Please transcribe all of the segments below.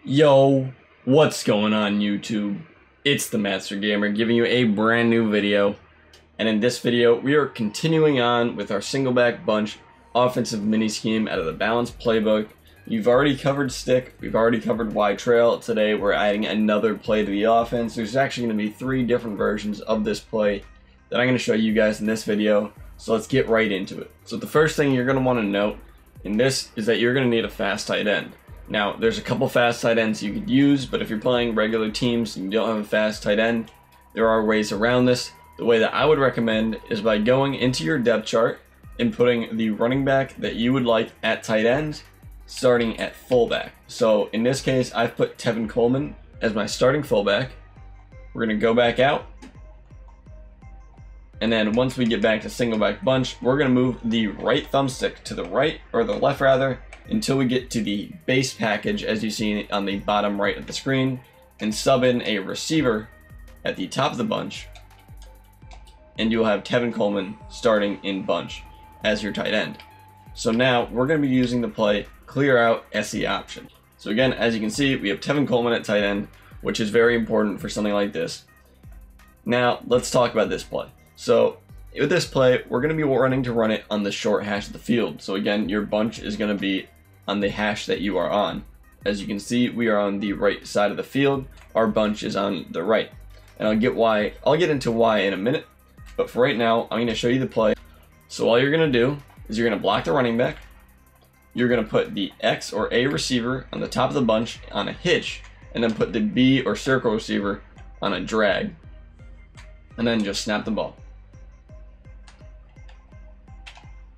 Yo, what's going on YouTube? It's the Master Gamer giving you a brand new video, and in this video we are continuing on with our Singleback bunch offensive mini scheme out of the balanced playbook. You've already covered stick, we've already covered wide trail. Today we're adding another play to the offense. There's actually going to be 3 different versions of this play that I'm going to show you guys in this video, so let's get right into it. So the first thing you're going to want to note in this is that you're going to need a fast tight end. Now, there's a couple fast tight ends you could use, but if you're playing regular teams and you don't have a fast tight end, there are ways around this. The way that I would recommend is by going into your depth chart and putting the running back that you would like at tight end, starting at fullback. So in this case, I've put Tevin Coleman as my starting fullback. We're going to go back out. And then once we get back to Singleback bunch, we're going to move the right thumbstick to the right, or the left rather, until we get to the base package as you see on the bottom right of the screen, and sub in a receiver at the top of the bunch, and you'll have Tevin Coleman starting in bunch as your tight end. So now we're going to be using the play clear out SE option. So again, as you can see, we have Tevin Coleman at tight end, which is very important for something like this. Now let's talk about this play. So with this play, we're going to be running to run it on the short hash of the field. So again, your bunch is going to be on the hash that you are on. As you can see, we are on the right side of the field. Our bunch is on the right. And I'll get into why in a minute. But for right now, I'm going to show you the play. So all you're going to do is you're going to block the running back. You're going to put the X or A receiver on the top of the bunch on a hitch, and then put the B or circle receiver on a drag. And then just snap the ball.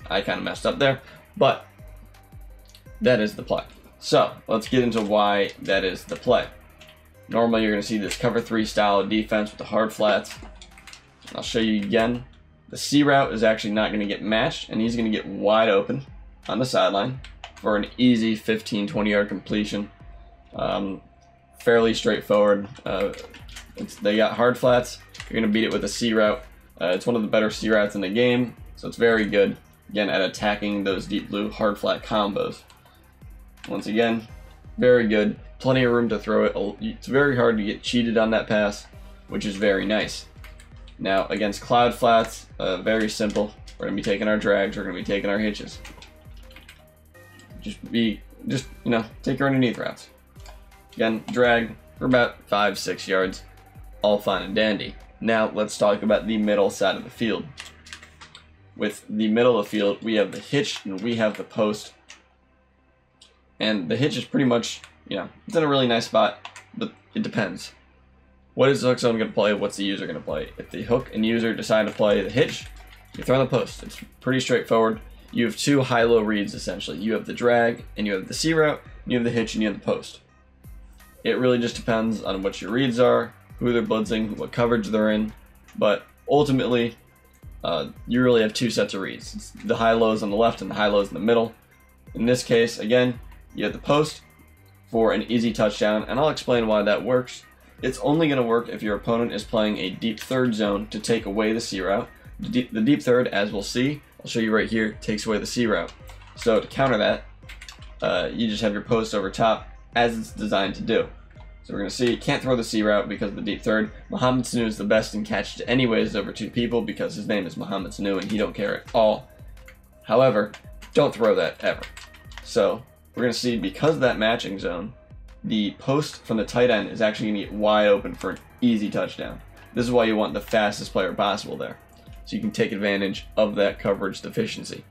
I kind of messed up there, but that is the play. So let's get into why that is the play. Normally you're going to see this cover 3 style of defense with the hard flats. I'll show you again. The C route is actually not going to get matched, and he's going to get wide open on the sideline for an easy 15-20 yard completion. Fairly straightforward. They got hard flats. You're going to beat it with a C route. It's one of the better C routes in the game, so it's very good, again, at attacking those deep blue hard flat combos. Once again, very good. Plenty of room to throw it. It's very hard to get cheated on that pass, which is very nice. Now, against cloud flats, very simple. We're going to be taking our drags. We're going to be taking our hitches. Just take your underneath routes. Again, drag for about 5-6 yards. All fine and dandy. Now, let's talk about the middle side of the field. With the middle of the field, we have the hitch and we have the post. And the hitch is pretty much, it's in a really nice spot, but it depends. What is the hook zone going to play? What's the user going to play? If the hook and user decide to play the hitch, you throw in the post. It's pretty straightforward. You have 2 high-low reads, essentially. You have the drag, and you have the C route, and you have the hitch, and you have the post. It really just depends on what your reads are, who they're blitzing, what coverage they're in, but ultimately, you really have 2 sets of reads. It's the high-lows on the left and the high-lows in the middle. In this case, again, you have the post for an easy touchdown, and I'll explain why that works. It's only going to work if your opponent is playing a deep third zone to take away the C route. The deep third, as we'll see, I'll show you right here, takes away the C route. So to counter that, you just have your post over top as it's designed to do. So we're going to see, can't throw the C route because of the deep third. Mohamed Sanu is the best in catches anyways over 2 people because his name is Mohamed Sanu and he don't care at all. However, don't throw that ever. So we're going to see, because of that matching zone, the post from the tight end is actually going to get wide open for an easy touchdown. This is why you want the fastest player possible there, so you can take advantage of that coverage deficiency.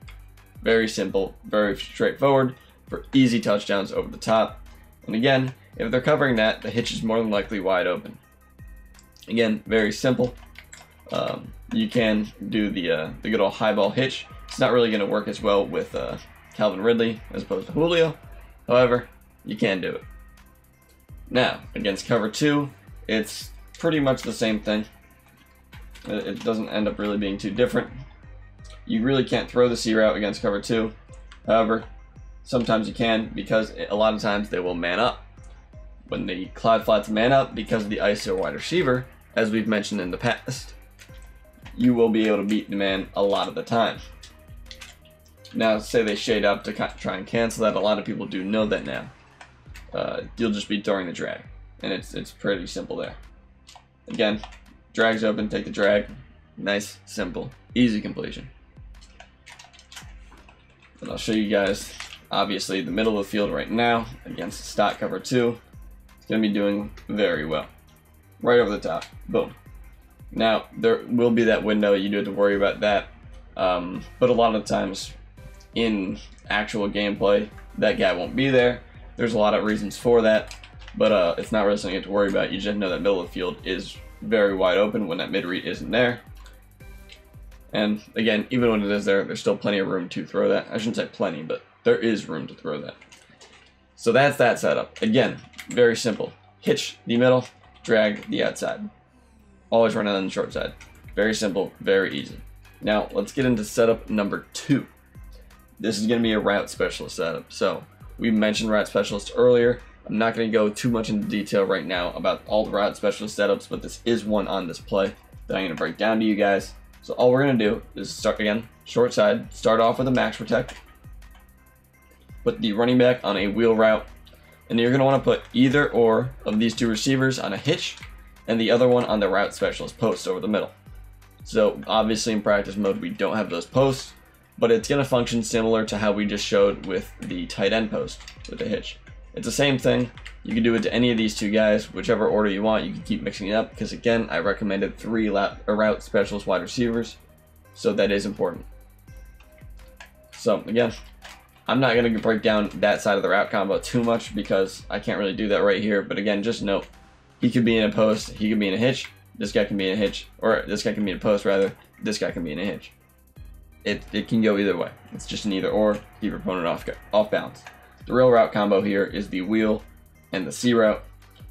Very simple, very straightforward for easy touchdowns over the top. And again, if they're covering that, the hitch is more than likely wide open. Again, very simple. You can do the good old high ball hitch. It's not really going to work as well with Calvin Ridley as opposed to Julio. However, you can do it. Now, against cover 2, it's pretty much the same thing. It doesn't end up really being too different. You really can't throw the C route against cover 2. However, sometimes you can, because a lot of times they will man up. When the cloud flats man up because of the ISO wide receiver, as we've mentioned in the past, you will be able to beat the man a lot of the time. Now, say they shade up to try and cancel that. A lot of people do know that now. you'll just be throwing the drag, and it's pretty simple there. Again, drag's open, take the drag, nice, simple, easy completion. And I'll show you guys, obviously, the middle of the field right now against stock cover 2. It's going to be doing very well. Right over the top, boom. Now, there will be that window, you do have to worry about that, but a lot of times in actual gameplay, that guy won't be there. There's a lot of reasons for that, but it's not really something you have to worry about. You just know that middle of the field is very wide open when that mid-read isn't there. And again, even when it is there, there's still plenty of room to throw that. I shouldn't say plenty, but there is room to throw that. So that's that setup. Again, very simple. Hitch the middle, drag the outside. Always run it on the short side. Very simple, very easy. Now, let's get into setup number 2. This is going to be a route specialist setup. So, we mentioned route specialist earlier. I'm not going to go too much into detail right now about all the route specialist setups, but this is one on this play that I'm going to break down to you guys. So all we're going to do is start, again, short side, start off with a max protect, put the running back on a wheel route, and you're going to want to put either or of these two receivers on a hitch, and the other one on the route specialist post over the middle. So obviously in practice mode we don't have those posts, but it's going to function similar to how we just showed with the tight end post with the hitch. It's the same thing. You can do it to any of these two guys, whichever order you want. You can keep mixing it up because, again, I recommended 3 route specialist wide receivers, so that is important. So, again, I'm not going to break down that side of the route combo too much because I can't really do that right here. But, again, just note, he could be in a post, he could be in a hitch, this guy can be in a hitch, or this guy can be in a post, rather, this guy can be in a hitch. It can go either way. It's just an either or, keep your opponent off balance. The real route combo here is the wheel and the C route.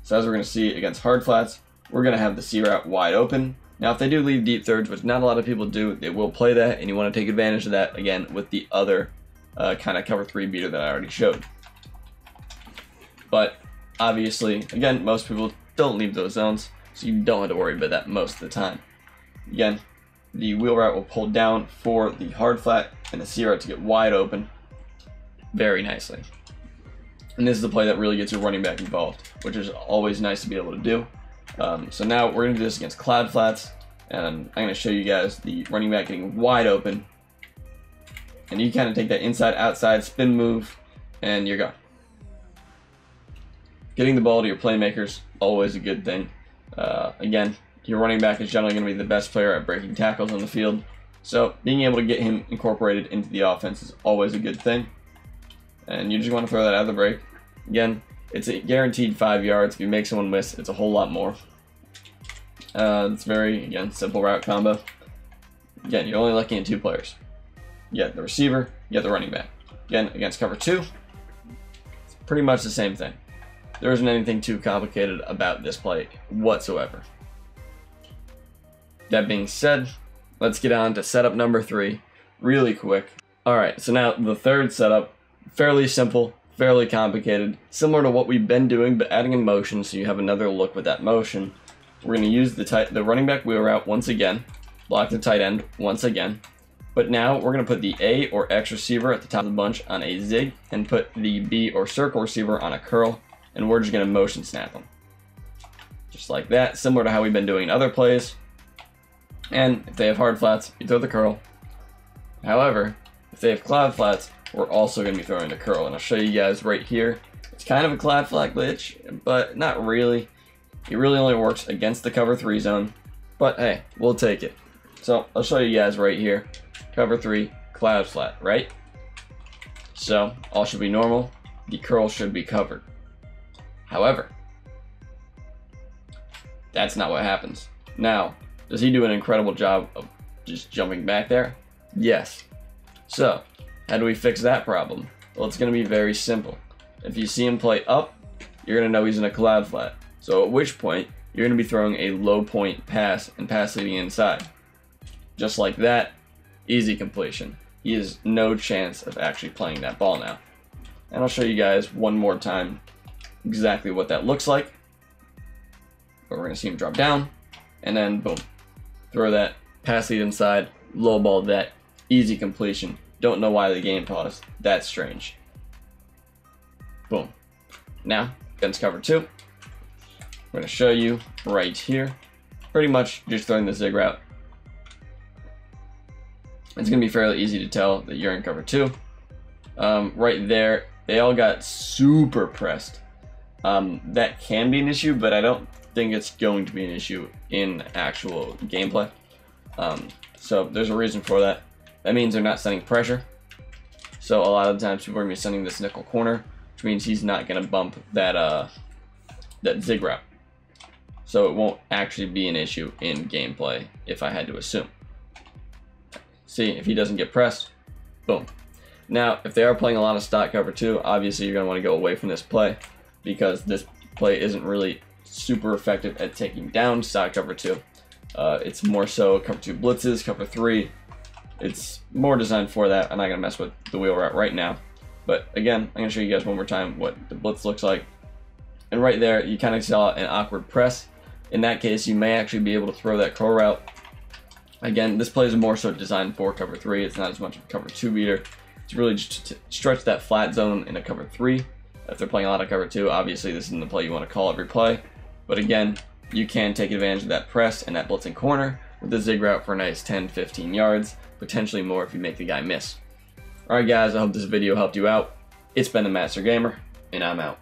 So as we're going to see against hard flats, we're going to have the C route wide open. Now if they do leave deep thirds, which not a lot of people do, they will play that, and you want to take advantage of that, again, with the other kind of cover 3 beater that I already showed. But obviously, again, most people don't leave those zones, so you don't have to worry about that most of the time. Again, the wheel route will pull down for the hard flat and the C route to get wide open very nicely. And this is the play that really gets your running back involved, which is always nice to be able to do. So now we're going to do this against cloud flats, and I'm going to show you guys the running back getting wide open. And you kind of take that inside-outside spin move, and you're gone. Getting the ball to your playmakers, always a good thing. Again, your running back is generally going to be the best player at breaking tackles on the field, so being able to get him incorporated into the offense is always a good thing. And you just want to throw that out of the break. Again, it's a guaranteed 5 yards. If you make someone miss, it's a whole lot more. It's very, again, simple route combo. Again, you're only looking at 2 players. You got the receiver, you got the running back. Again, against cover 2, it's pretty much the same thing. There isn't anything too complicated about this play whatsoever. That being said, let's get on to setup number 3 really quick. Alright, so now the third setup, fairly simple, fairly complicated, similar to what we've been doing, but adding a motion so you have another look with that motion. We're going to use the running back wheel route once again, block the tight end once again, but now we're going to put the A or X receiver at the top of the bunch on a zig and put the B or circle receiver on a curl, and we're just going to motion snap them. Just like that, similar to how we've been doing other plays. And if they have hard flats, you throw the curl. However, if they have cloud flats, we're also going to be throwing the curl, and I'll show you guys right here. It's kind of a cloud flat glitch, but not really. It really only works against the cover 3 zone, but hey, we'll take it. So I'll show you guys right here. Cover 3, cloud flat, right? So all should be normal. The curl should be covered. However, that's not what happens. Now, does he do an incredible job of just jumping back there? Yes. So, how do we fix that problem? Well, it's going to be very simple. If you see him play up, you're going to know he's in a cloud flat. So at which point, you're going to be throwing a low point pass and pass leading inside. Just like that, easy completion. He has no chance of actually playing that ball now. And I'll show you guys one more time exactly what that looks like. But we're going to see him drop down, and then boom. Throw that, pass lead inside, low ball that, easy completion. Don't know why the game paused. That's strange. Boom. Now, against cover 2, I'm going to show you right here. Pretty much just throwing the zig route. It's going to be fairly easy to tell that you're in cover 2. Right there, they all got super pressed. That can be an issue, but I don't think it's going to be an issue in actual gameplay. So there's a reason for that. That means they're not sending pressure. So a lot of times people are going to be sending this nickel corner, which means he's not going to bump that that zig route. So it won't actually be an issue in gameplay if I had to assume. See, if he doesn't get pressed, boom. Now, if they are playing a lot of stock cover 2, obviously you're going to want to go away from this play because this play isn't really super effective at taking down stock cover 2. It's more so cover 2 blitzes, cover 3. It's more designed for that. I'm not going to mess with the wheel route right now. But again, I'm going to show you guys one more time what the blitz looks like. And right there, you kind of saw an awkward press. In that case, you may actually be able to throw that curl route. Again, this play is more so designed for cover 3. It's not as much of a cover 2 beater. It's really just to stretch that flat zone in a cover 3. If they're playing a lot of cover 2, obviously this isn't the play you want to call every play. But again, you can take advantage of that press and that blitzing corner with the zig route for a nice 10-15 yards, potentially more if you make the guy miss. Alright guys, I hope this video helped you out. It's been the Master Gamer, and I'm out.